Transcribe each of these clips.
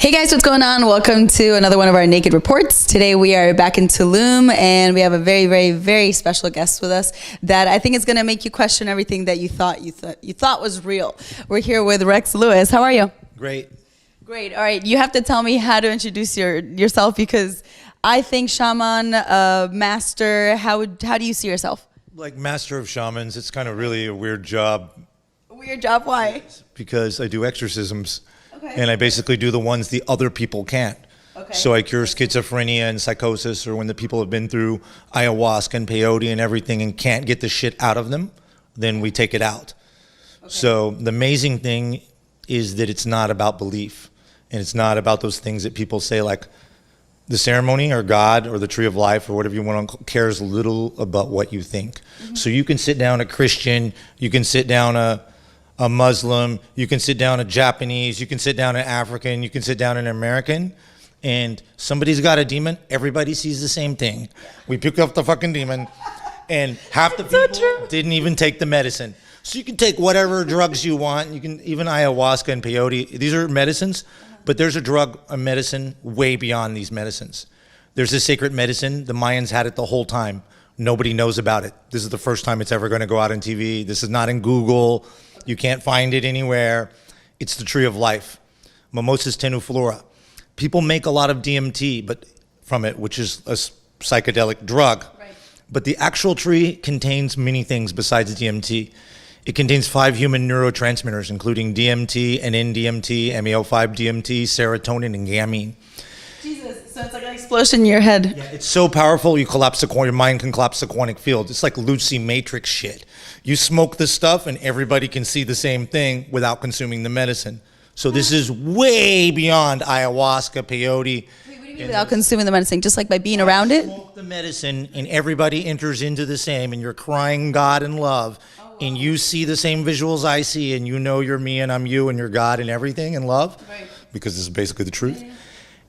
Hey guys, what's going on? Welcome to another one of our Naked Reports. Today we are back in Tulum and we have a very, very, very special guest with us that I think is going to make you question everything that you thought was real. We're here with Rex Lewis. How are you? Great. Great. All right. You have to tell me how to introduce yourself because I think shaman, master. How do you see yourself? Like master of shamans, it's kind of really a weird job. A weird job? Why? Because I do exorcisms. Okay. And I basically do the ones the other people can't. Okay. So I cure schizophrenia and psychosis, or when the people have been through ayahuasca and peyote and everything and can't get the shit out of them, then we take it out. Okay. So the amazing thing is that it's not about belief. And it's not about those things that people say like the ceremony or God or the tree of life or whatever you want to cares little about what you think. Mm-hmm. So you can sit down a Christian, you can sit down a Muslim, you can sit down a Japanese, you can sit down an African, you can sit down an American, and somebody's got a demon, everybody sees the same thing. We pick up the fucking demon, and half the people didn't even take the medicine. So you can take whatever drugs you want, you can even ayahuasca and peyote, these are medicines, but there's a medicine way beyond these medicines. There's a sacred medicine, the Mayans had it the whole time. Nobody knows about it. This is the first time it's ever gonna go out on TV. This is not in Google. You can't find it anywhere. It's the tree of life, Mimosa tenuiflora. People make a lot of DMT from it, which is a psychedelic drug. Right. But the actual tree contains many things besides DMT. It contains 5 human neurotransmitters, including DMT and NDMT, MeO5-DMT, serotonin, and gamine. Jesus, so it's like an explosion in your head. Yeah, it's so powerful, your mind can collapse the quantic field. It's like Lucy Matrix shit. You smoke this stuff and everybody can see the same thing without consuming the medicine. So this is way beyond ayahuasca, peyote. Wait, what do you mean without consuming the medicine? Just like by being around it? Smoke the medicine and everybody enters into the same and you're crying God and love. Oh, wow. And you see the same visuals I see and you know you're me and I'm you and you're God and everything and love. Right. Because this is basically the truth. Yeah.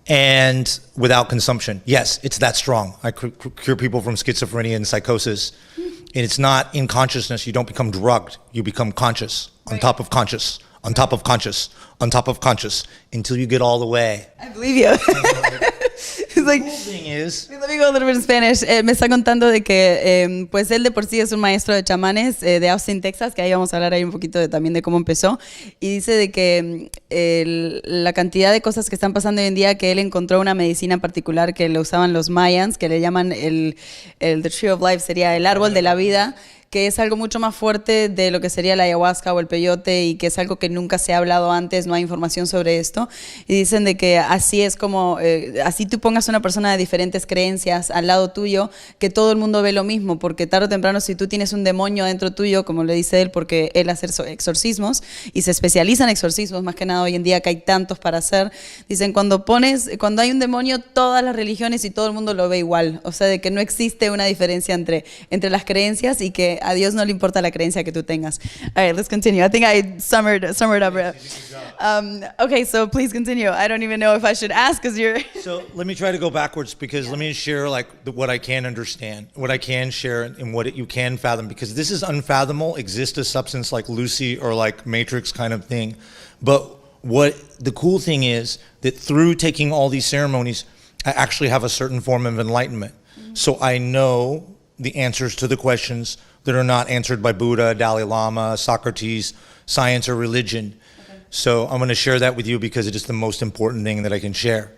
And without consumption. Yes, it's that strong. I cure people from schizophrenia and psychosis. And it's not in consciousness. You don't become drugged. You become conscious, on top of conscious, on top of conscious, on top of conscious, until you get all the way. I believe you. The cool thing is, let me go a little bit in Spanish. Me está contando de que pues él de por sí es un maestro de chamanes de Austin, Texas, que ahí vamos a hablar ahí un poquito también de cómo empezó. Y dice de que la cantidad de cosas que están pasando hoy en día, que él encontró una medicina particular que lo usaban los mayans, que le llaman the Tree of Life, sería el árbol de la vida, que es algo mucho más fuerte de lo que sería la ayahuasca o el peyote y que es algo que nunca se ha hablado antes, no hay información sobre esto. Y dicen de que así es como, así tú pongas una persona de diferentes creencias al lado tuyo, que todo el mundo ve lo mismo, porque tarde o temprano si tú tienes un demonio dentro tuyo, como le dice él, porque él hace exorcismos y se especializa en exorcismos, más que nada hoy en día que hay tantos para hacer, dicen cuando hay un demonio, todas las religiones y todo el mundo lo ve igual, o sea, de que no existe una diferencia entre las creencias y que a Dios no le importa la creencia que tú tengas. All right, let's continue. I think I summed up. Okay, so please continue. I don't even know if I should ask because you're... So let me try to go backwards because let me share like what I can understand, what I can share and what you can fathom, because this is unfathomable, exists a substance like Lucy or like Matrix kind of thing. But what the cool thing is that through taking all these ceremonies, I actually have a certain form of enlightenment. Mm-hmm. So I know the answers to the questions that are not answered by Buddha, Dalai Lama, Socrates, science, or religion. Okay. So I'm going to share that with you because it is the most important thing that I can share.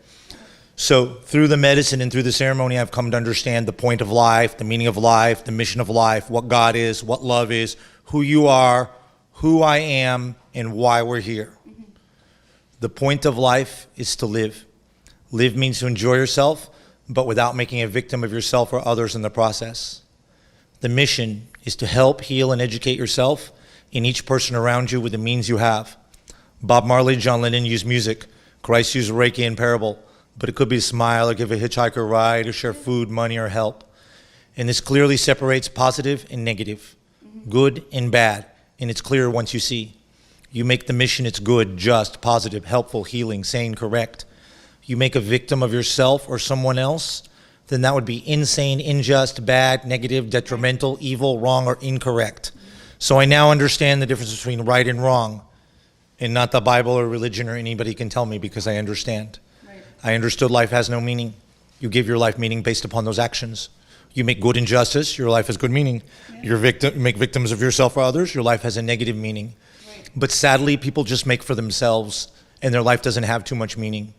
So through the medicine and through the ceremony, I've come to understand the point of life, the meaning of life, the mission of life, what God is, what love is, who you are, who I am, and why we're here. Mm-hmm. The point of life is to live. Live means to enjoy yourself, but without making a victim of yourself or others in the process. The mission is to help, heal, and educate yourself and each person around you with the means you have. Bob Marley, John Lennon used music. Christ used Reiki and parable. But it could be a smile, or give a hitchhiker a ride, or share food, money, or help. And this clearly separates positive and negative, good and bad. And it's clear once you see. You make the mission, it's good, just, positive, helpful, healing, sane, correct. You make a victim of yourself or someone else, then that would be insane, unjust, bad, negative, detrimental, evil, wrong, or incorrect. So I now understand the difference between right and wrong. and not the Bible or religion or anybody can tell me, because I understand. Right. I understood life has no meaning. You give your life meaning based upon those actions. You make good injustice, your life has good meaning. Yeah. You make victims of yourself or others, your life has a negative meaning. Right. But sadly, people just make for themselves, and their life doesn't have too much meaning.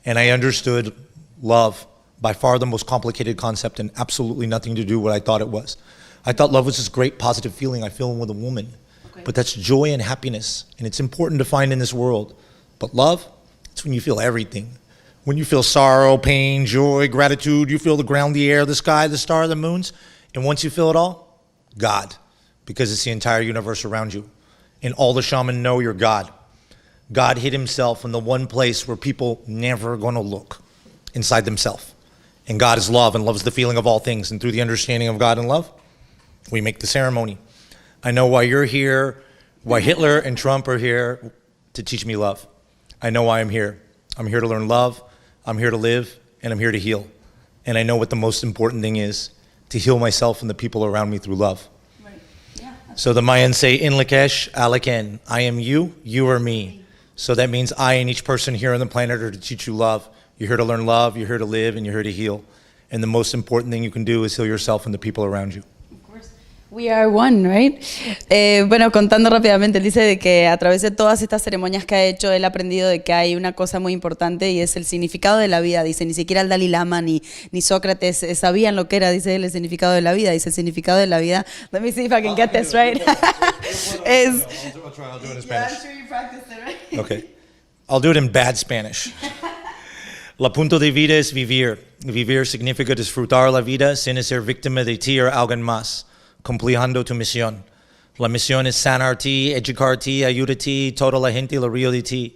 And I understood love, by far the most complicated concept, and absolutely nothing to do with what I thought it was. I thought love was this great positive feeling I feel with a woman. Okay. But that's joy and happiness, and it's important to find in this world. But love, it's when you feel everything. When you feel sorrow, pain, joy, gratitude, you feel the ground, the air, the sky, the star, the moons. And once you feel it all, God, because it's the entire universe around you. And all the shaman know you're God. God hid himself in the one place where people never going to look, inside themselves. And God is love, and love is the feeling of all things. And through the understanding of God and love, we make the ceremony. I know why you're here, why Hitler and Trump are here, to teach me love. I know why I'm here. I'm here to learn love. I'm here to live, and I'm here to heal. And I know what the most important thing is, to heal myself and the people around me through love. Right. Yeah. So the Mayans say, In Lakesh, Alaken. I am you, you are me. So that means I and each person here on the planet are to teach you love. You're here to learn love, you're here to live, and you're here to heal. And the most important thing you can do is heal yourself and the people around you. We are one, right? Bueno, contando rápidamente, él dice de que a través de todas estas ceremonias que ha hecho, él ha aprendido de que hay una cosa muy importante y es el significado de la vida. Dice, ni siquiera el Dalai Lama ni Sócrates sabían lo que era, dice él, el significado de la vida. Dice, el significado de la vida, let me see if I can get this right. is, I'll do it in Spanish. Yeah, I'm sure you practiced it, right? Okay. I'll do it in bad Spanish. La punto de vida es vivir. Vivir significa disfrutar la vida sin ser víctima de ti o alguien más. Completando tu misión. La misión es sanarte, educarte, ayudarte, toda la gente la río de ti.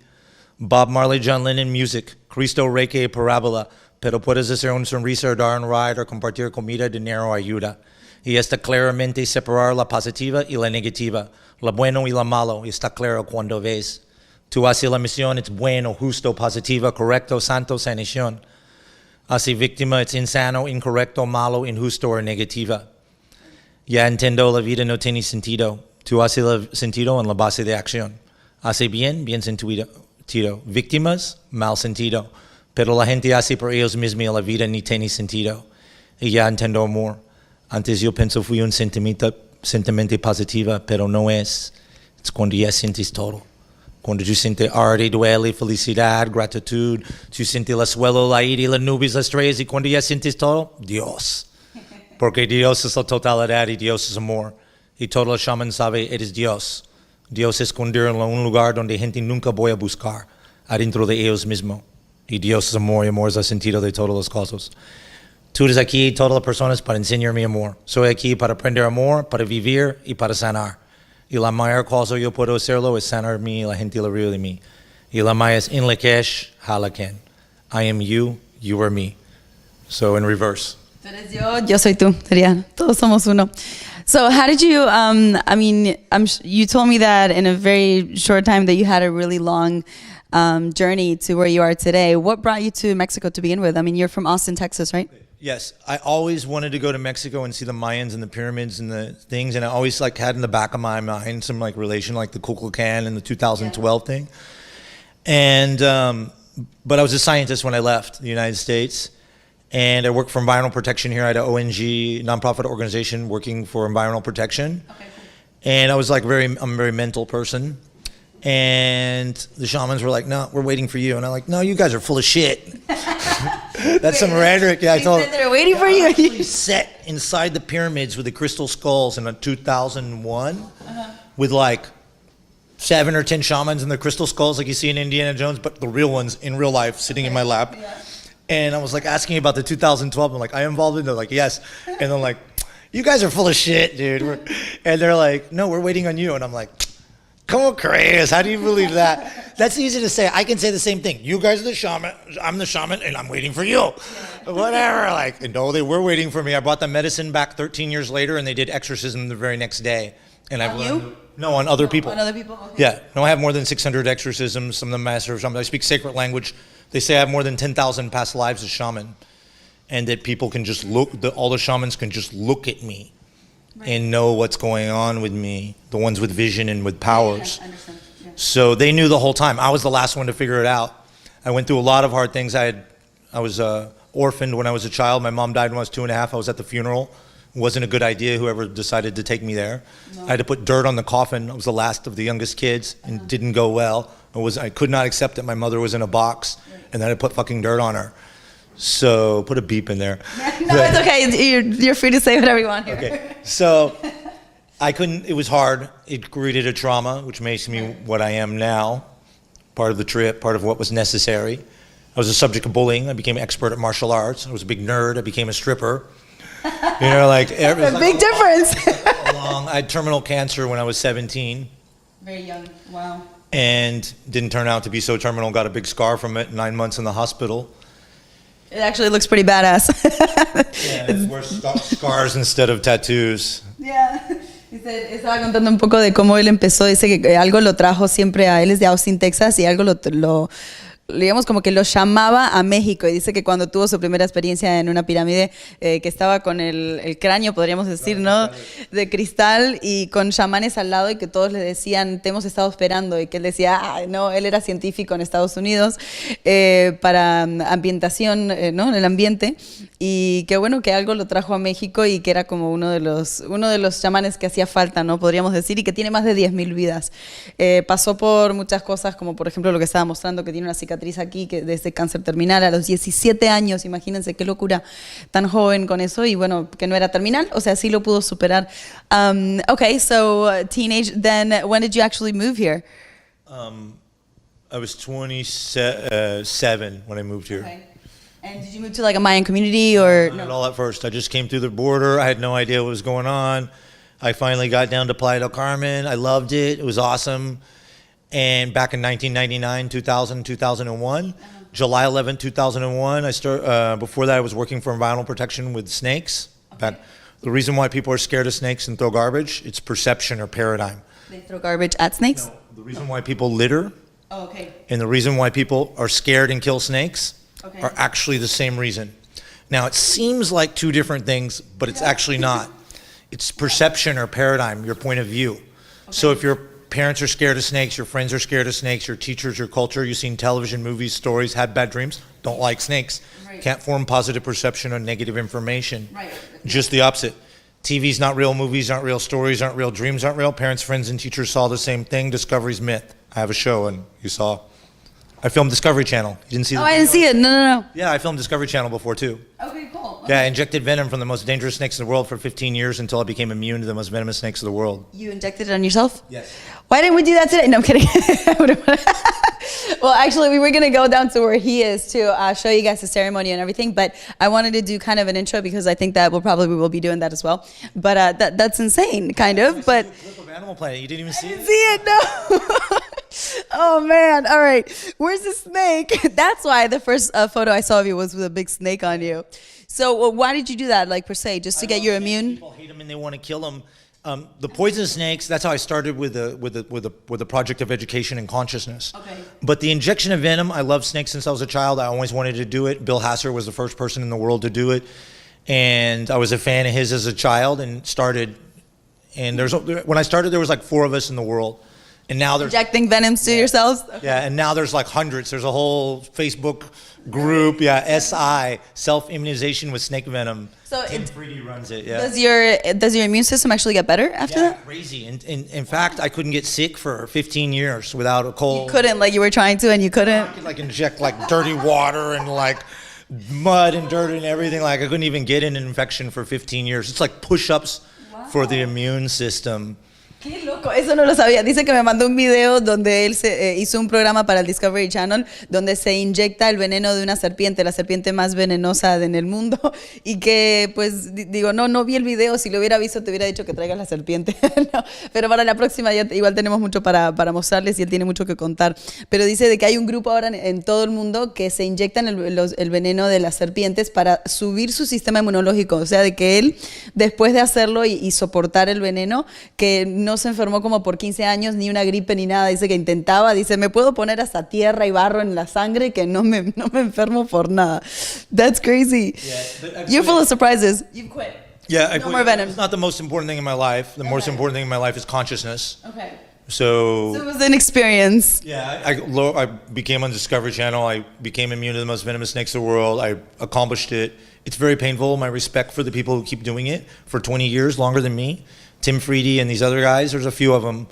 Bob Marley, John Lennon, music. Cristo, Reiki, parábola. Pero puedes hacer una sonrisa, dar un ride, o compartir comida, dinero, ayuda. Y está claramente separar la positiva y la negativa. La bueno y la malo. Está claro cuando ves. Tú haces la misión, es bueno, justo, positiva, correcto, santo, sanación. Hace víctima, es insano, incorrecto, malo, injusto o negativa. Ya entiendo, la vida no tiene sentido. Tú haces el sentido en la base de acción. Hace bien, bien sentido. Víctimas, mal sentido. Pero la gente hace por ellos mismos y la vida ni tiene sentido. Y ya entiendo amor. Antes yo pienso fui un sentimiento positivo, pero no es. Es cuando ya sientes todo. Cuando tú sientes arte, duele, felicidad, gratitud. Tú sientes el suelo, la aire, las nubes, las estrellas. Y cuando ya sientes todo, Dios. Porque Dios es la totalidad y Dios es amor. Y todo el shaman sabe, eres Dios. Dios es escondido en un lugar donde gente nunca voy a buscar, adentro de ellos mismos. Y Dios es amor, y amor es el sentido de todas las cosas. Tú eres aquí, todas las personas, para enseñarme amor. Soy aquí para aprender amor, para vivir y para sanar. Y la mayor cosa yo puedo hacerlo es sanarme y la gente la ríe de mí. Y la mayor es in Lakesh, halaken. I am you, you are me. So in reverse. Tú eres yo soy tú, sería, todos somos uno. So how did you, you told me that in a very short time that you had a really long journey to where you are today. What brought you to Mexico to begin with? I mean, you're from Austin, Texas, right? Yes, I always wanted to go to Mexico and see the Mayans and the pyramids and the things, and I always had in the back of my mind some relation, like the Kukulkan and the 2012 thing. And, but I was a scientist when I left the United States. And I work for environmental protection here at an ONG, nonprofit organization working for environmental protection. Okay. And I was I'm a very mental person. And the shamans were like, no, we're waiting for you. And I'm like, no, you guys are full of shit. That's some rhetoric. Yeah, I told them. They're waiting for you. Actually set inside the pyramids with the crystal skulls in 2001 with 7 or 10 shamans and the crystal skulls like you see in Indiana Jones, but the real ones in real life sitting in my lap. Yeah. And I was asking about the 2012. I'm I am involved in it? They're like, yes. And I'm you guys are full of shit, dude. And they're like, no, we're waiting on you. And I'm like, come on, Chris, how do you believe that? That's easy to say. I can say the same thing. You guys are the shaman, I'm the shaman, and I'm waiting for you. Whatever. And no, they were waiting for me. I brought the medicine back 13 years later, and they did exorcism the very next day. And I've learned. You? No, on other people. On other people? Okay. Yeah. No, I have more than 600 exorcisms. Some of them master shamans. I speak sacred language. They say I have more than 10,000 past lives as shaman, and that people can just look, all the shamans can just look at me and know what's going on with me, the ones with vision and with powers. Yeah, I understand. Yeah. So they knew the whole time. I was the last one to figure it out. I went through a lot of hard things. I was orphaned when I was a child. My mom died when I was 2.5. I was at the funeral. It wasn't a good idea, whoever decided to take me there. No. I had to put dirt on the coffin. I was the last of the youngest kids, and it didn't go well. I could not accept that my mother was in a box, and then I put fucking dirt on her. So put a beep in there. No, it's okay. You're free to say whatever you want here. Okay. So I couldn't, it was hard. It created a trauma, which makes me what I am now. Part of the trip, part of what was necessary. I was a subject of bullying. I became an expert at martial arts. I was a big nerd. I became a stripper. You know, like a big difference. I had terminal cancer when I was 17. Very young. Wow. And didn't turn out to be so terminal. Got a big scar from it. 9 months in the hospital. It actually looks pretty badass. Yeah, wear scars instead of tattoos. Yeah. Estaba contando un poco de cómo él empezó. Dice que algo lo trajo siempre a él, es de Austin, Texas, y algo digamos como que lo llamaba a México, y dice que cuando tuvo su primera experiencia en una pirámide, que estaba con el cráneo, podríamos decir, ¿no? De cristal, y con chamanes al lado, y que todos le decían, te hemos estado esperando, y que él decía, no, él era científico en Estados Unidos para ambientación, ¿no? En el ambiente, y que bueno, que algo lo trajo a México, y que era como uno de los chamanes que hacía falta, ¿no? Podríamos decir, y que tiene más de 10,000 vidas. Pasó por muchas cosas, como por ejemplo lo que estaba mostrando, que tiene una cicatriz aquí, que desde cáncer terminal a los 17 años, imagínense qué locura, tan joven con eso, y bueno, que no era terminal, o sea, sí lo pudo superar. Okay, so teenage, then when did you actually move here? I was 27 when I moved here. Okay. And did you move to like a Mayan community or? Not at all at first. I just came through the border. I had no idea what was going on. I finally got down to Playa del Carmen. I loved it. It was awesome. And back in 1999, 2000, 2001, July 11, 2001, before that I was working for environmental protection with snakes. Okay. The reason why people are scared of snakes and throw garbage, it's perception or paradigm. They throw garbage at snakes? No, the reason why people litter okay. and the reason why people are scared and kill snakes are actually the same reason. Now, it seems like two different things, but it's actually not. It's perception or paradigm, your point of view. So if your parents are scared of snakes, your friends are scared of snakes, your teachers, your culture, you've seen television, movies, stories, had bad dreams, don't like snakes. Right. Can't form positive perception on negative information. Right. Just the opposite. TV's not real, movies aren't real, stories aren't real, dreams aren't real. Parents, friends, and teachers saw the same thing. Discovery's myth. I have a show, and you saw. I filmed Discovery Channel. You didn't see I didn't see it. No. Yeah, I filmed Discovery Channel before, too. Okay, cool. Yeah, I injected venom from the most dangerous snakes in the world for 15 years until I became immune to the most venomous snakes of the world. You injected it on yourself? Yes. Why didn't we do that today? No, I'm kidding. Well, actually, we were going to go down to where he is to show you guys the ceremony and everything, but I wanted to do kind of an intro because I think that we will be doing that as well. But that's insane, kind of. But clip of Animal Planet. You didn't even see it? See it? No. Oh, man. All right. Where's the snake? That's why the first photo I saw of you was with a big snake on you. So why did you do that, like, per se? Just to get your immune? People hate them and they want to kill them. The poison snakes, that's how I started with the project of education and consciousness. Okay. But the injection of venom, I love snakes since I was a child. I always wanted to do it. Bill Hasser was the first person in the world to do it. And I was a fan of his as a child and started. And when I started, there was like 4 of us in the world. And now there's injecting venoms to yourselves? Okay. Yeah, and now there's like hundreds. There's a whole Facebook group, SI, self-immunization with snake venom. So Tim 3D runs it, yeah. Does your immune system actually get better after that? Yeah, crazy. And in fact, I couldn't get sick for 15 years without a cold. You couldn't, like you were trying to and you couldn't? I could like inject like dirty water and like mud and dirt and everything. Like I couldn't even get an infection for 15 years. It's like push-ups for the immune system. Qué loco, eso no lo sabía. Dice que me mandó un video donde él hizo un programa para el Discovery Channel donde se inyecta el veneno de una serpiente, la serpiente más venenosa en el mundo, y que pues digo, no vi el video, si lo hubiera visto te hubiera dicho que traigas la serpiente. No, pero para la próxima ya igual tenemos mucho para mostrarles y él tiene mucho que contar. Pero dice de que hay un grupo ahora en todo el mundo que se inyectan el veneno de las serpientes para subir su sistema inmunológico, o sea, de que él después de hacerlo y soportar el veneno, que no se enfermó como por 15 años, ni una gripe ni nada. Dice que intentaba, dice, me puedo poner hasta tierra y barro en la sangre que no me enfermo por nada. That's crazy. Yeah, you're full of surprises. You've quit. Yeah, I quit. More venom. It's not the most important thing in my life. The most important thing in my life is consciousness. Okay. So it was an experience. yeah, I became on Discovery Channel. I became immune to the most venomous snakes in the world. I accomplished it. It's very painful. My respect for the people who keep doing it for 20 years, longer than me. Tim Freedy and these other guys, there's a few of them.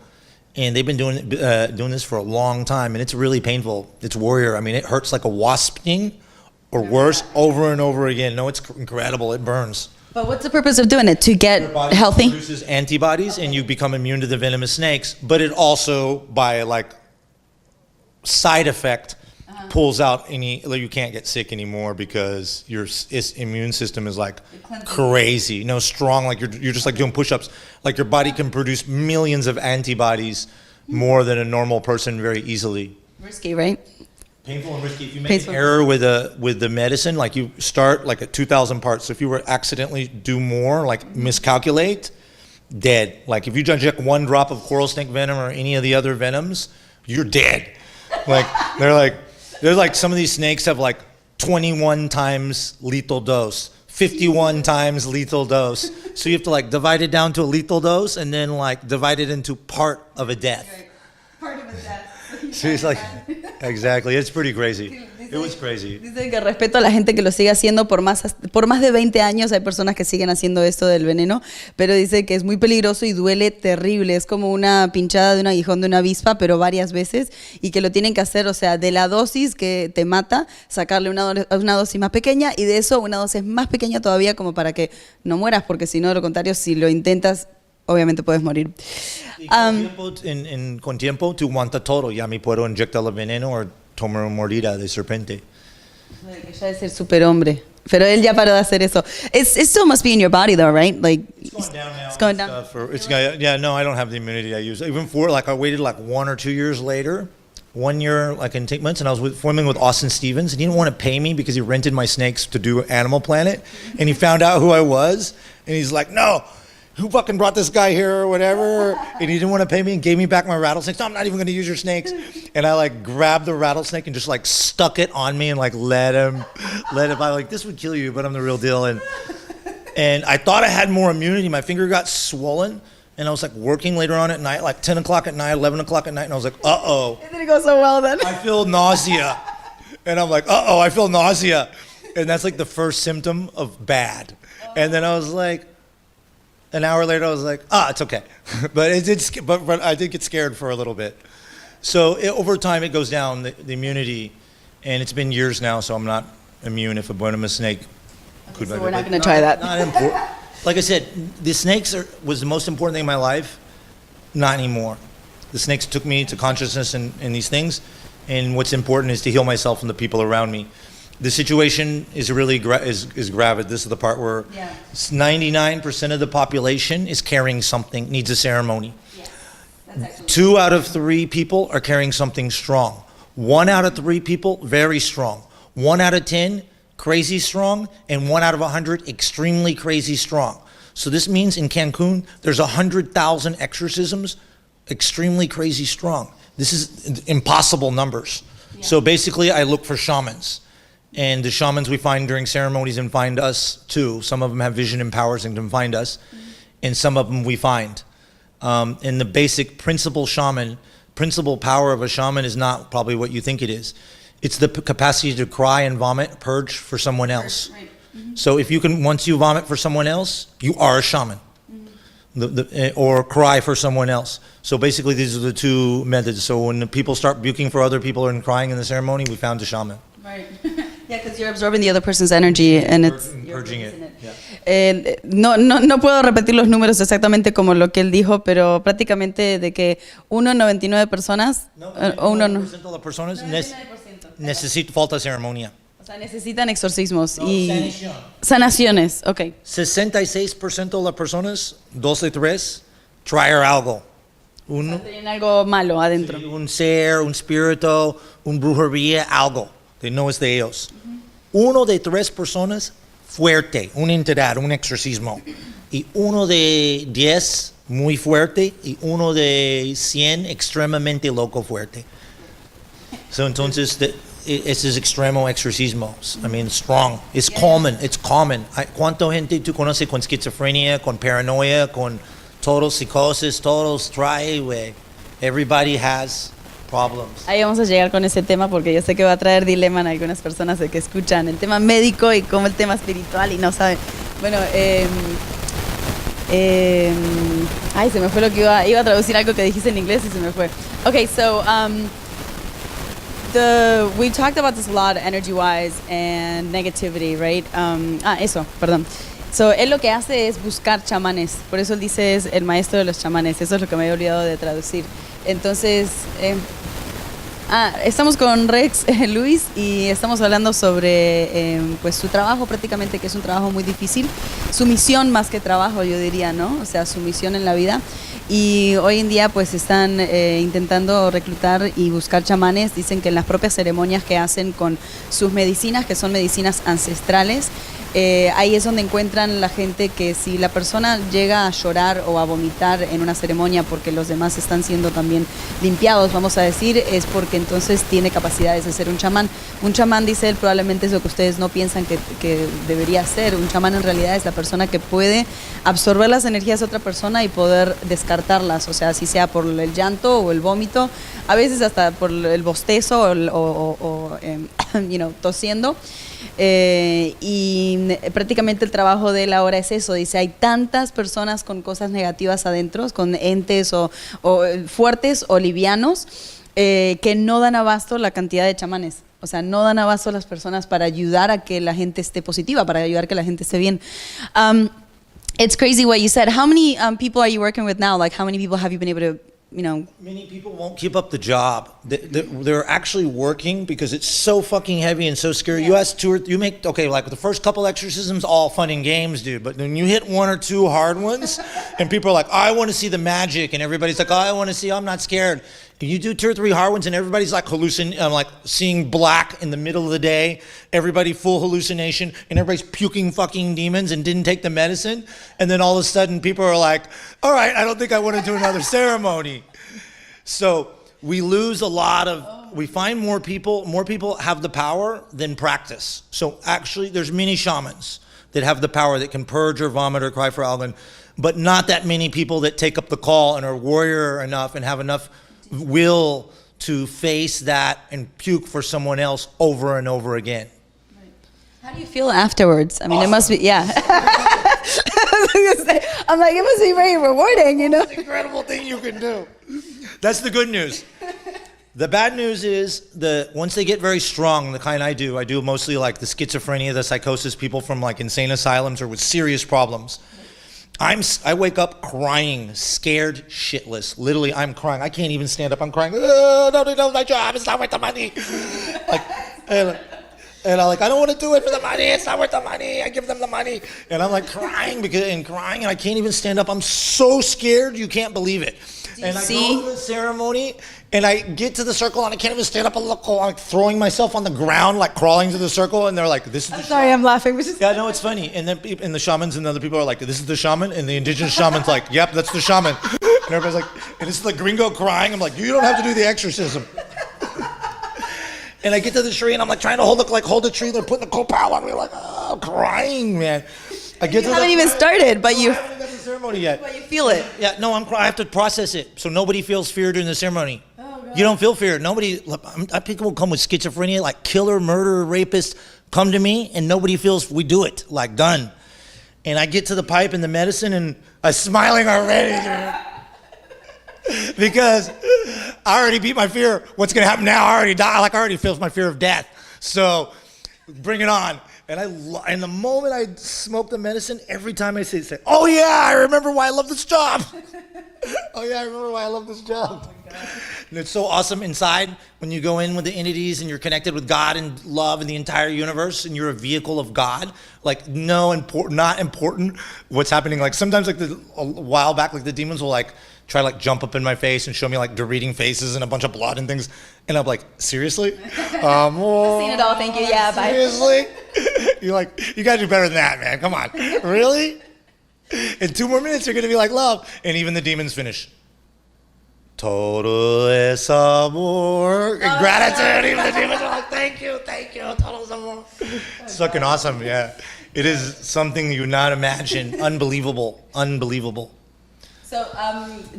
And they've been doing this for a long time. And it's really painful. It's warrior. I mean, it hurts like a wasp sting or worse over and over again. No, it's incredible. It burns. But what's the purpose of doing it? To get Your body healthy? produces antibodies and you become immune to the venomous snakes. But it also, by like side effect, pulls out you can't get sick anymore because your immune system is like crazy. No, strong, like you're just like doing push-ups. Like your body can produce millions of antibodies more than a normal person very easily. Risky, right? Painful and risky. If you make an error with the medicine, like you start like at 2,000 parts. So if you were accidentally do more, like miscalculate, dead. Like if you inject one drop of coral snake venom or any of the other venoms, you're dead. Like they're like some of these snakes have like 21 times lethal dose, 51 times lethal dose. So you have to like divide it down to a lethal dose and then like divide it into part of a death. Part of a death. So it's like, exactly, it's pretty crazy. It was crazy. Dice que respeto a la gente que lo sigue haciendo por más de 20 años. Hay personas que siguen haciendo esto del veneno, pero dice que es muy peligroso y duele terrible. Es como una pinchada de un aguijón de una avispa, pero varias veces, y que lo tienen que hacer, o sea, de la dosis que te mata, sacarle una dosis más pequeña y de eso una dosis más pequeña todavía como para que no mueras, porque si no, de lo contrario, si lo intentas, obviamente puedes morir. Con tiempo, tú aguantas todo. Ya me puedo inyectar el veneno o tomar una mordida de serpiente. Ya es el superhombre. Pero él ya paró de hacer eso. It still must be in your body though, right? Like It's going down now. It's going down. Yeah, no, I don't have the immunity I use. Even for like I waited like 1 or 2 years later. 1 year, like in 8 months, and I was filming with Austin Stevens, and he didn't want to pay me because he rented my snakes to do Animal Planet, and he found out who I was, and he's like, no, who fucking brought this guy here or whatever? And he didn't want to pay me and gave me back my rattlesnakes. No, I'm not even going to use your snakes. And I like grabbed the rattlesnake and just like stuck it on me and like let him. I like, this would kill you, but I'm the real deal. And I thought I had more immunity. My finger got swollen. And I was like working later on at night, like 10 o'clock at night, 11 o'clock at night. And I was like, uh-oh. It didn't go so well then. I feel nausea. And I'm like, uh-oh, I feel nausea. And that's like the first symptom of bad. And then I was like, an hour later, I was like, it's okay. But I did get scared for a little bit. So over time, it goes down, the immunity. And it's been years now, so I'm not immune if a venomous snake could. So we're not going to try that. Not important. Like I said, the snakes was the most important thing in my life. Not anymore. The snakes took me to consciousness and these things. And what's important is to heal myself and the people around me. The situation is really is grave. This is the part where 99% of the population is carrying something, needs a ceremony. Yes, 2 out of 3 people are carrying something strong. 1 out of 3 people, very strong. 1 out of 10, crazy strong. And 1 out of 100, extremely crazy strong. So this means in Cancun, there's 100,000 exorcisms, extremely crazy strong. This is impossible numbers. Yeah. So basically, I look for shamans. And the shamans we find during ceremonies and find us too. Some of them have vision and powers and can find us. Mm-hmm. And some of them we find. And the basic principal power of a shaman is not probably what you think it is. It's the capacity to cry and vomit, purge for someone else. Right. Mm-hmm. So if you can, once you vomit for someone else, you are a shaman. Mm-hmm. Or cry for someone else. So basically these are the 2 methods. So when the people start puking for other people and crying in the ceremony, we found a shaman. Right. Yeah, because you're absorbing the other person's energy and it's purging it. Yeah. No puedo repetir los números exactamente como lo que él dijo, pero prácticamente de que 1 en 99 personas o 1 en 99% de las personas necesitan falta ceremonia. O sea, necesitan exorcismos y sanaciones. Okay. 66% de las personas, 2 de 3, traer algo. Tienen algo malo adentro. Sí, un ser, un espíritu, un brujería, algo. Que no es de ellos. 1 de 3 personas fuerte, una entidad, un exorcismo. Y 1 de 10 muy fuerte y 1 de 100 extremadamente loco fuerte. So, entonces, ese es extremo exorcismo. I mean, strong. It's common. It's common. ¿Cuánta gente tú conoces con esquizofrenia, con paranoia, con todos psicosis, todos trae, güey? Everybody has problems. Ahí vamos a llegar con ese tema porque yo sé que va a traer dilema en algunas personas de que escuchan el tema médico y como el tema espiritual y no saben. Bueno, ay, se me fue lo que iba a traducir algo que dijiste en inglés y se me fue. Okay, so we talked about this a lot, energy-wise and negativity, right? Eso, perdón. So, él lo que hace es buscar chamanes, por eso él dice es el maestro de los chamanes, eso es lo que me había olvidado de traducir. Entonces, estamos con Rex Luis y estamos hablando sobre pues su trabajo prácticamente, que es un trabajo muy difícil, su misión más que trabajo, yo diría, ¿no? O sea, su misión en la vida. Y hoy en día pues están intentando reclutar y buscar chamanes. Dicen que en las propias ceremonias que hacen con sus medicinas, que son medicinas ancestrales, ahí es donde encuentran la gente que si la persona llega a llorar o a vomitar en una ceremonia porque los demás están siendo también limpiados, vamos a decir, es porque entonces tiene capacidades de ser un chamán. Un chamán, dice él, probablemente es lo que ustedes no piensan que debería ser. Un chamán en realidad es la persona que puede absorber las energías de otra persona y poder descartarlas, o sea, así sea por el llanto o el vómito, a veces hasta por el bostezo o tosiendo. Y prácticamente el trabajo de él ahora es eso, dice, hay tantas personas con cosas negativas adentro, con entes o fuertes o livianos, que no dan abasto la cantidad de chamanes. O sea, no dan abasto las personas para ayudar a que la gente esté positiva, para ayudar a que la gente esté bien. It's crazy what you said. How many people are you working with now? Like, how many people have you been able to, Many people won't keep up the job. They're actually working because it's so fucking heavy and so scary. Yeah. You ask like the first couple exorcisms, all fun and games, dude. But when you hit one or two hard ones, and people are like, I want to see the magic, and everybody's like, I want to see, I'm not scared. And you do 2 or 3 hard ones, and everybody's like like seeing black in the middle of the day. Everybody full hallucination, and everybody's puking fucking demons and didn't take the medicine. And then all of a sudden, people are like, all right, I don't think I want to do another ceremony. So we lose a lot of, we find more people have the power than practice. So actually, there's many shamans that have the power that can purge or vomit or cry for Alvin, but not that many people that take up the call and are warrior enough and have enough will to face that and puke for someone else over and over again. How do you feel afterwards? I mean, awesome. It must be, yeah. I'm like, it must be very rewarding, It's an incredible thing you can do. That's the good news. The bad news is once they get very strong, the kind I do mostly like the schizophrenia, the psychosis, people from like insane asylums or with serious problems. I wake up crying, scared shitless. Literally, I'm crying. I can't even stand up. I'm crying. Oh, no, my job. It's not worth the money. And I'm like, I don't want to do it for the money. It's not worth the money. I give them the money. And I'm like crying, and I can't even stand up. I'm so scared, you can't believe it. And I go to the ceremony, and I get to the circle, and I can't even stand up. I'm like throwing myself on the ground, like crawling to the circle, and they're like, this is the Sorry, I'm laughing. Yeah, no, it's funny. And then the shamans and the other people are like, this is the shaman? And the indigenous shaman's like, yep, that's the shaman. And everybody's like, and it's the gringo crying. I'm like, you don't have to do the exorcism. And I get to the tree, and I'm like trying to hold the tree. They're putting the copal on me, like, oh, crying, man. You haven't even started, but you haven't got the ceremony yet. But you feel it. Yeah, no, I have to process it, so nobody feels fear during the ceremony. Oh, God. You don't feel fear. People come with schizophrenia, like killer, murderer, rapist, come to me, and nobody feels. We do it, like done. And I get to the pipe and the medicine, and I'm smiling already. Because I already beat my fear. What's going to happen now? I already die. Like I already feel my fear of death. So bring it on. And the moment I smoke the medicine, every time I say, oh yeah, I remember why I love this job. Oh yeah, I remember why I love this job. And it's so awesome inside when you go in with the entities and you're connected with God and love and the entire universe and you're a vehicle of God. Like not important what's happening. Like sometimes a while back, like the demons will like try to like jump up in my face and show me like derreting faces and a bunch of blood and things. And I'm like, seriously? I've seen it all, thank you, yeah, bye. Seriously? You're like, you gotta do better than that, man, come on. Really? In 2 more minutes, you're gonna be like love. And even the demons finish. Todo es amor. And gratitude, even the demons are like, thank you, todo es amor. It's fucking awesome, yeah. It is something you not imagine. Unbelievable. So,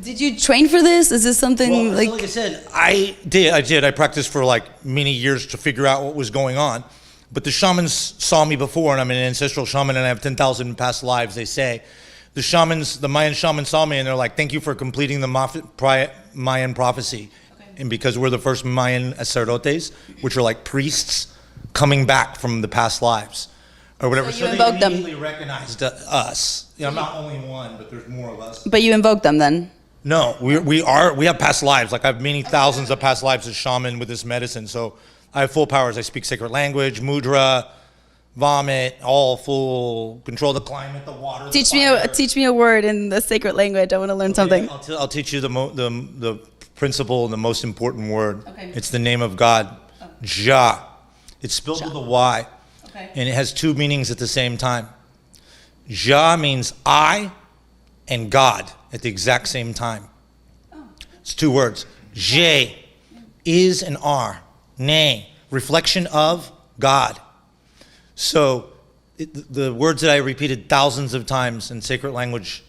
did you train for this? Is this something Well, like I said, I did. I practiced for like many years to figure out what was going on. But the shamans saw me before, and I'm an ancestral shaman, and I have 10,000 past lives, they say. The Mayan shamans saw me, and they're like, thank you for completing the Mayan prophecy. Okay. And because we're the first Mayan sacerdotes, which are like priests coming back from the past lives. Or whatever. So they immediately recognized us. You know, I'm not only one, but there's more of us. But you invoke them then? No, we have past lives. Like I have many thousands of past lives as shaman with this medicine. So I have full powers. I speak sacred language, mudra, vomit, all full, control the climate, the water. Teach me a word in the sacred language. I want to learn something. I'll teach you the principle and the most important word. Okay. It's the name of God, Jah. It's spelled with a Y. Okay. And it has two meanings at the same time. Jah means I and God at the exact same time. Oh. It's two words. Je is and are. Ne, reflection of God. So the words that I repeated thousands of times in sacred language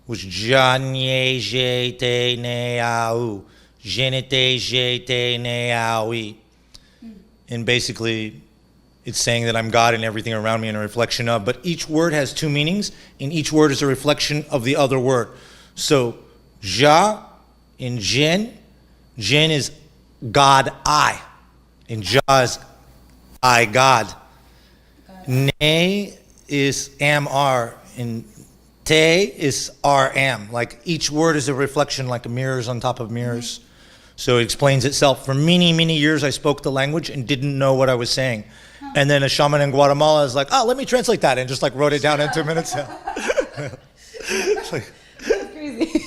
was Jah nye je te ne au. Je ne te je te ne aui. And basically, it's saying that I'm God and everything around me and a reflection of. But each word has two meanings, and each word is a reflection of the other word. So, Jah in Jin is God I. And Jah is I, God. Ne is am, are. And Te is are, am. Like each word is a reflection, like mirrors on top of mirrors. Mm-hmm. So it explains itself. For many, many years, I spoke the language and didn't know what I was saying. And then a shaman in Guatemala is like, oh, let me translate that, and just like wrote it down in 2 minutes. It's like, that's crazy.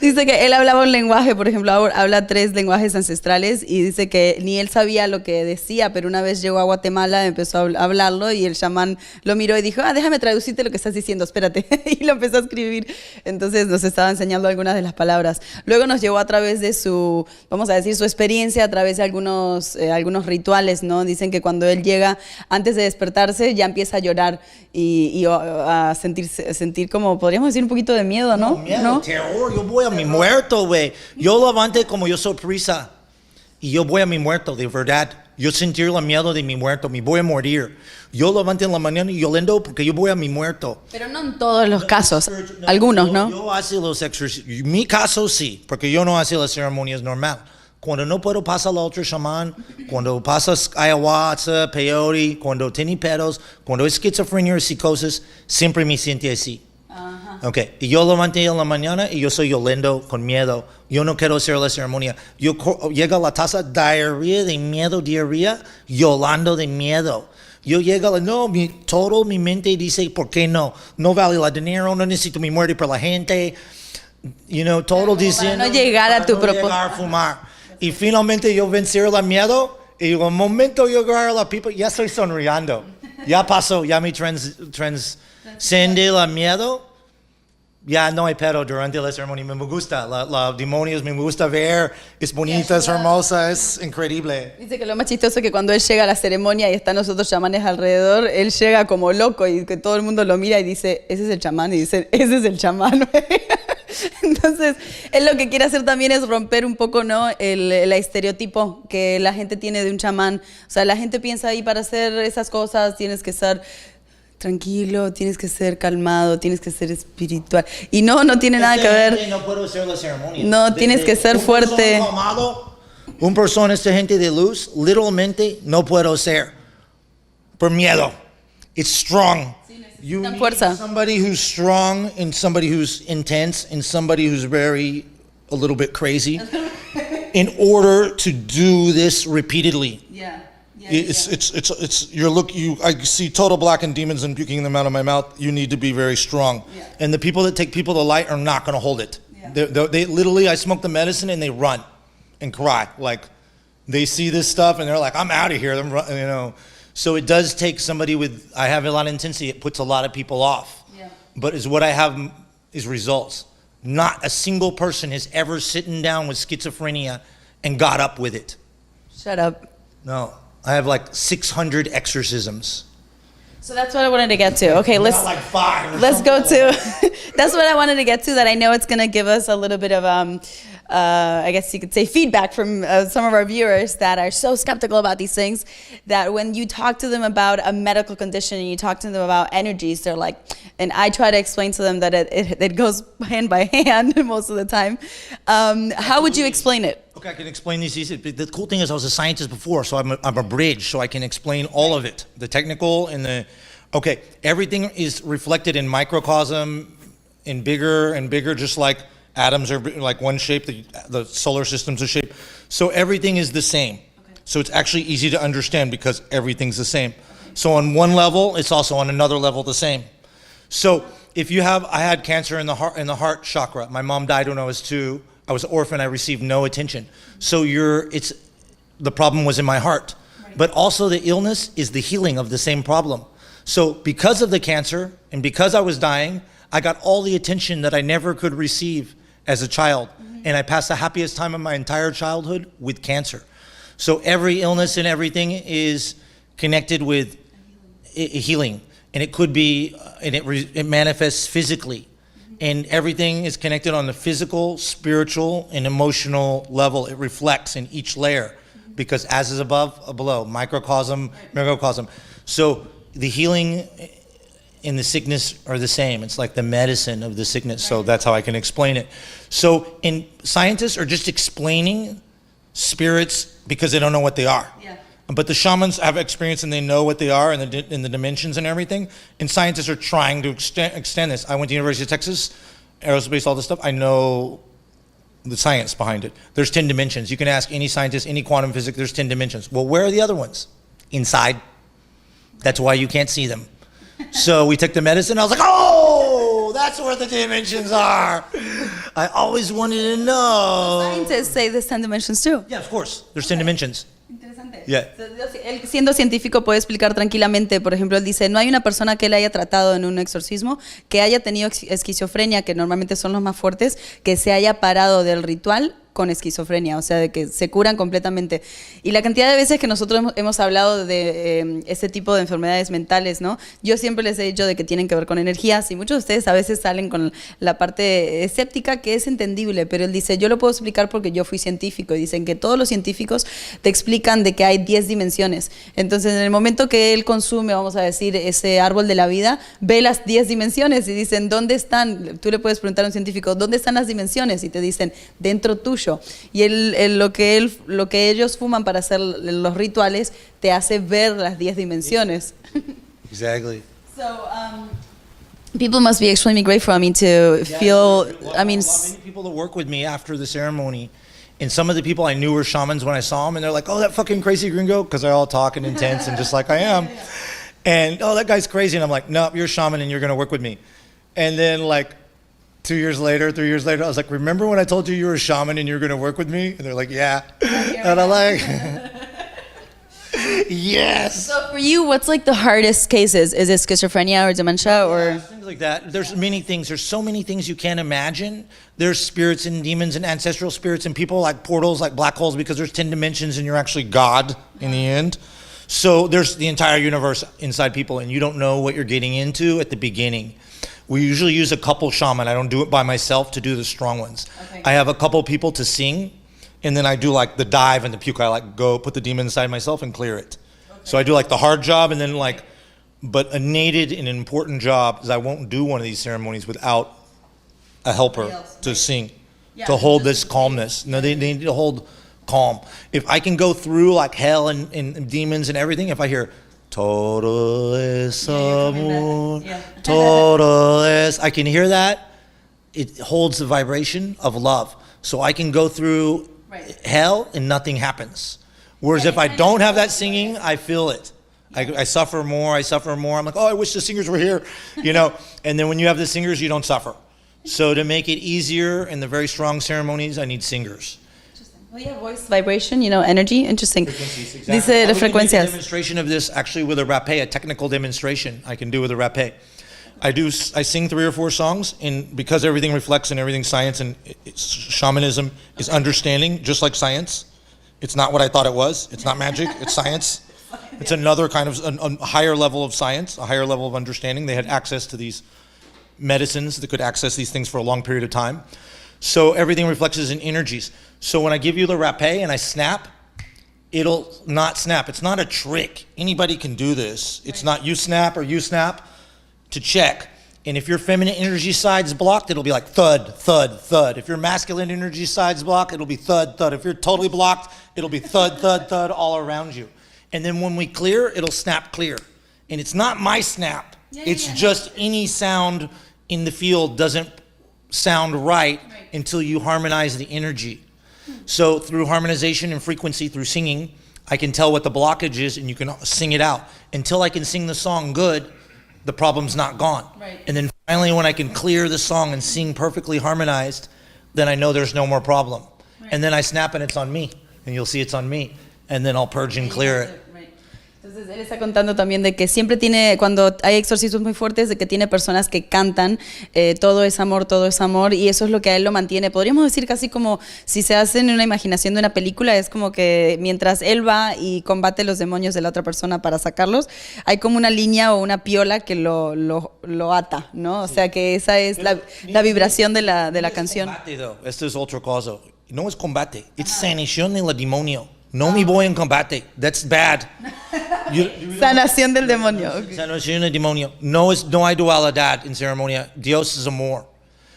Dice que él hablaba un lenguaje, por ejemplo, habla 3 lenguajes ancestrales y dice que ni él sabía lo que decía, pero una vez llegó a Guatemala, empezó a hablarlo y el chamán lo miró y dijo, déjame traducirte lo que estás diciendo, espérate. Y lo empezó a escribir. Entonces nos estaba enseñando algunas de las palabras. Luego nos llevó a través de su, vamos a decir, su experiencia, a través de algunos rituales, ¿no? Dicen que cuando él llega, antes de despertarse, ya empieza a llorar y a sentir como, podríamos decir, un poquito de miedo, ¿no? Miedo, ¿no? Terror, yo voy a mi muerto, güey. Yo levanté como yo soy prisa y yo voy a mi muerto, de verdad. Yo sentir el miedo de mi muerto, me voy a morir. Yo levanté en la mañana y yo lendo porque yo voy a mi muerto. Pero no en todos los casos, algunos, ¿no? Yo hago los ejercicios, mi caso sí, porque yo no hago las ceremonias normal. Cuando no puedo pasar al otro chamán, cuando pasas ayahuasca, peyote, cuando tiene pedos, cuando es esquizofrenia o psicosis, siempre me siento así. Okay. Y yo levanté en la mañana y yo soy yolendo con miedo. Yo no quiero hacer la ceremonia. Yo llega a la taza diarrea de miedo, yolando de miedo. Yo llego, no, mi mente dice, ¿por qué no? No vale el dinero, no necesito mi muerte por la gente. You know, todo diciendo. No llegar a tu propósito. Llegar a fumar. Y finalmente yo vencer el miedo y en el momento yo agarro a la pipa, ya estoy sonriendo. Ya pasó, ya me transcende el miedo. Ya no hay pedo durante la ceremonia. Me gusta. La demonios me gusta ver. Es bonita, es hermosa, es increíble. Dice que lo más chistoso es que cuando él llega a la ceremonia y están los otros chamanes alrededor, él llega como loco y que todo el mundo lo mira y dice, ese es el chamán. Y dice, ese es el chamán. Entonces, él lo que quiere hacer también es romper un poco, ¿no? el estereotipo que la gente tiene de un chamán. O sea, la gente piensa ahí para hacer esas cosas tienes que estar tranquilo, tienes que ser calmado, tienes que ser espiritual. Y no tiene nada que ver. No puedo hacer la ceremonia. No, tienes que ser fuerte. Un persona, esta gente de luz, literalmente no puedo ser. Por miedo. It's strong. You need fuerza. Somebody who's strong and somebody who's intense and somebody who's a little bit crazy in order to do this repeatedly. Yeah. I see total black and demons and puking them out of my mouth. You need to be very strong. Yeah. And the people that take people to light are not going to hold it. Yeah. They literally, I smoke the medicine and they run and cry. Like they see this stuff and they're like, I'm out of here. You know. So it does take somebody I have a lot of intensity. It puts a lot of people off. Yeah. But what I have is results. Not a single person has ever sitting down with schizophrenia and got up with it. Shut up. No. I have like 600 exorcisms. So that's what I wanted to get to. Okay, Not like 5. let's go to. That's what I wanted to get to. That I know it's going to give us a little bit of I guess you could say feedback from some of our viewers that are so skeptical about these things, that when you talk to them about a medical condition and you talk to them about energies, they're like, and I try to explain to them that it goes hand by hand most of the time. How would you explain it? Okay, I can explain these easy. The cool thing is I was a scientist before, so I'm a bridge, so I can explain all of it. The technical and the... Okay, everything is reflected in microcosm, in bigger and bigger, just like atoms are like one shape, the solar system's a shape. So everything is the same. Okay. So it's actually easy to understand because everything's the same. Okay. So on one level, it's also on another level the same. So if you have, I had cancer in the heart chakra. My mom died when I was 2. I was an orphan, I received no attention. So the problem was in my heart. Right. But also the illness is the healing of the same problem. So because of the cancer and because I was dying, I got all the attention that I never could receive as a child. Mm-hmm. And I passed the happiest time of my entire childhood with cancer. So every illness and everything is connected with healing. And it could be, and it manifests physically. And everything is connected on the physical, spiritual, and emotional level. It reflects in each layer, because as is above, below, microcosm, microcosm. So the healing and the sickness are the same. It's like the medicine of the sickness. So that's how I can explain it. So scientists are just explaining spirits because they don't know what they are. Yeah. But the shamans have experience and they know what they are and the dimensions and everything. And scientists are trying to extend this. I went to University of Texas, aerospace, all this stuff. I know the science behind it. There's 10 dimensions. You can ask any scientist, any quantum physics, there's 10 dimensions. Well, where are the other ones? Inside. That's why you can't see them. So we took the medicine. I was like, oh, that's where the dimensions are. I always wanted to know. Scientists say there's 10 dimensions too. Yeah, of course. There's 10 dimensions. Interesante. Yeah. Él, siendo científico, puede explicar tranquilamente. Por ejemplo, él dice, no hay una persona que él haya tratado en un exorcismo que haya tenido esquizofrenia, que normalmente son los más fuertes, que se haya parado del ritual con esquizofrenia, o sea, de que se curan completamente. Y la cantidad de veces que nosotros hemos hablado de este tipo de enfermedades mentales, ¿no? Yo siempre les he dicho de que tienen que ver con energías, y muchos de ustedes a veces salen con la parte escéptica, que es entendible, pero él dice, yo lo puedo explicar porque yo fui científico, y dicen que todos los científicos te explican de que hay 10 dimensiones. Entonces, en el momento que él consume, vamos a decir, ese árbol de la vida, ve las 10 dimensiones y dicen, ¿dónde están? Tú le puedes preguntar a un científico, ¿dónde están las dimensiones? Y te dicen, dentro tuyo. Y lo que ellos fuman para hacer los rituales te hace ver las 10 dimensiones. Exactly. So, people must be extremely grateful, I mean, to feel, I mean... Many people that work with me after the ceremony, and some of the people I knew were shamans when I saw them, and they're like, oh, that fucking crazy gringo, because they're all talking intense and just like I am. And, oh, that guy's crazy. And I'm like, no, you're a shaman and you're going to work with me. And then, like, 2 years later, 3 years later, I was like, remember when I told you you were a shaman and you're going to work with me? And they're like, yeah. And I'm like, yes. So for you, what's like the hardest cases? Is it schizophrenia or dementia or? Yeah, things like that. There's many things. There's so many things you can't imagine. There's spirits and demons and ancestral spirits and people like portals, like black holes, because there's 10 dimensions and you're actually God in the end. So there's the entire universe inside people and you don't know what you're getting into at the beginning. We usually use a couple shaman. I don't do it by myself to do the strong ones. Okay. I have a couple people to sing, and then I do like the dive and the puke. I like go put the demon inside myself and clear it. Okay. So I do like the hard job, and then like, but a needed and important job is I won't do one of these ceremonies without a helper to sing, to hold this calmness. No, they need to hold calm. If I can go through like hell and demons and everything, if I hear, todo es amor, todo es... I can hear that. It holds the vibration of love. So I can go through hell and nothing happens. Whereas if I don't have that singing, I feel it. I suffer more, I'm like, oh, I wish the singers were here, you know? And then when you have the singers, you don't suffer. So to make it easier in the very strong ceremonies, I need singers. Well, yeah, voice vibration, you know, energy, interesting. Exactly. Dice de frecuencias. A demonstration of this actually with a rapé, a technical demonstration I can do with a rapé. I sing 3 or 4 songs, and because everything reflects and everything's science and shamanism is understanding, just like science. It's not what I thought it was. It's not magic. It's science. It's another kind of a higher level of science, a higher level of understanding. They had access to these medicines that could access these things for a long period of time. So everything reflects in energies. So when I give you the rapé and I snap, it'll not snap. It's not a trick. Anybody can do this. It's not you snap or you snap to check. And if your feminine energy side's blocked, it'll be like thud, thud, thud. If your masculine energy side's blocked, it'll be thud, thud. If you're totally blocked, it'll be thud, thud, thud all around you. And then when we clear, it'll snap clear. And it's not my snap. It's just any sound in the field doesn't sound right until you harmonize the energy. So through harmonization and frequency, through singing, I can tell what the blockage is and you can sing it out. Until I can sing the song good, the problem's not gone. Right. And then finally when I can clear the song and sing perfectly harmonized, then I know there's no more problem. Right. And then I snap and it's on me. And you'll see it's on me. And then I'll purge and clear it. Entonces él está contando también de que siempre tiene, cuando hay exorcismos muy fuertes, de que tiene personas que cantan todo es amor, y eso es lo que a él lo mantiene. Podríamos decir casi como si se hace en una imaginación de una película, es como que mientras él va y combate los demonios de la otra persona para sacarlos, hay como una línea o una piola que lo ata, ¿no? O sea que esa es la vibración de la canción. Esto es otro caso. No es combate, es sanación del demonio. No me voy en combate. That's bad. Sanación del demonio. Okay. Sanación del demonio. No hay dualidad en ceremonia. Dios es amor.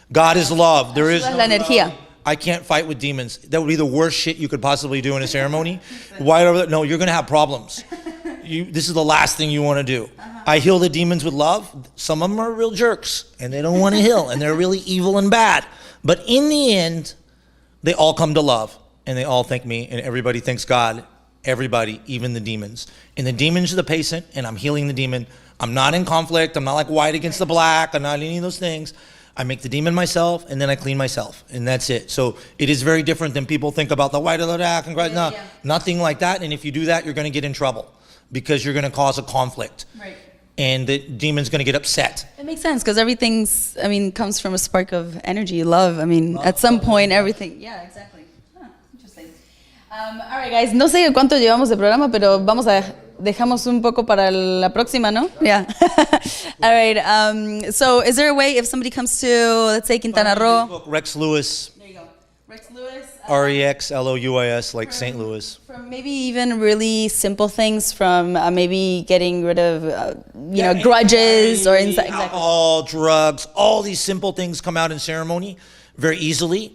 God is love. There is la energía. I can't fight with demons. That would be the worst shit you could possibly do in a ceremony. Why? No, you're going to have problems. This is the last thing you want to do. I heal the demons with love. Some of them are real jerks, and they don't want to heal, and they're really evil and bad. But in the end, they all come to love. And they all thank me, and everybody thanks God. Everybody, even the demons. And the demons are the patient, and I'm healing the demon. I'm not in conflict. I'm not like white against the black. I'm not any of those things. I make the demon myself, and then I clean myself, and that's it. So it is very different than people think about the white or the black. No, nothing like that. And if you do that, you're going to get in trouble because you're going to cause a conflict. Right. And the demon's going to get upset. It makes sense because everything's, comes from a spark of energy, love. At some point, everything. Yeah, exactly. All right, guys. No sé cuánto llevamos de programa, pero dejamos un poco para la próxima, ¿no? Yeah. All right. So, is there a way if somebody comes to, let's say, Quintana Roo? Rex Lewis. There you go. Rex Lewis. REXLOUIS, like St. Louis. From maybe even really simple things, from maybe getting rid of, grudges or alcohol, drugs. All these simple things come out in ceremony very easily.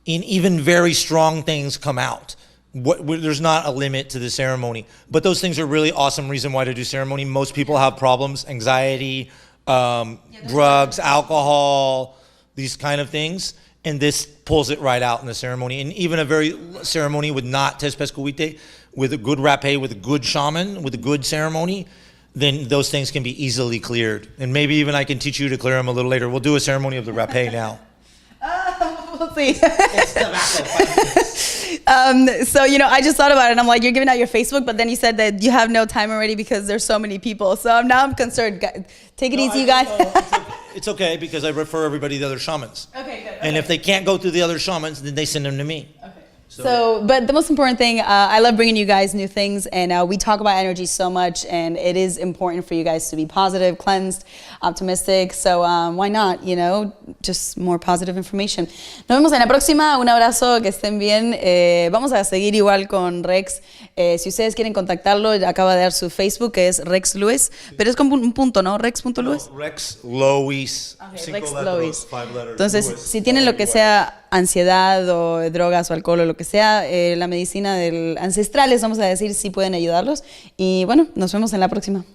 And even very strong things come out. There's not a limit to the ceremony. But those things are really awesome reason why to do ceremony. Most people have problems, anxiety, drugs, alcohol, these kind of things. And this pulls it right out in the ceremony. And even a very ceremony with not Tezpescuite, with a good rapé, with a good shaman, with a good ceremony, then those things can be easily cleared. And maybe even I can teach you to clear them a little later. We'll do a ceremony of the rapé now. We'll see. So, I just thought about it and I'm like, you're giving out your Facebook, but then you said that you have no time already because there's so many people. So now I'm concerned. Take it easy, you guys. It's okay because I refer everybody to other shamans. Okay, good. Okay. And if they can't go through the other shamans, then they send them to me. Okay. So, but the most important thing, I love bringing you guys new things, and we talk about energy so much, and it is important for you guys to be positive, cleansed, optimistic. So why not, just more positive information. Nos vemos en la próxima. Un abrazo, que estén bien. Vamos a seguir igual con Rex. Si ustedes quieren contactarlo, acaba de dar su Facebook, que es Rex Lewis, pero es con un punto, ¿no? Rex.Lewis. No, Rex Lewis. Okay, Rex Lewis. Entonces, Lewis. Si tienen lo que sea ansiedad o drogas o alcohol o lo que sea, la medicina ancestrales, vamos a decir, sí pueden ayudarlos. Y bueno, nos vemos en la próxima.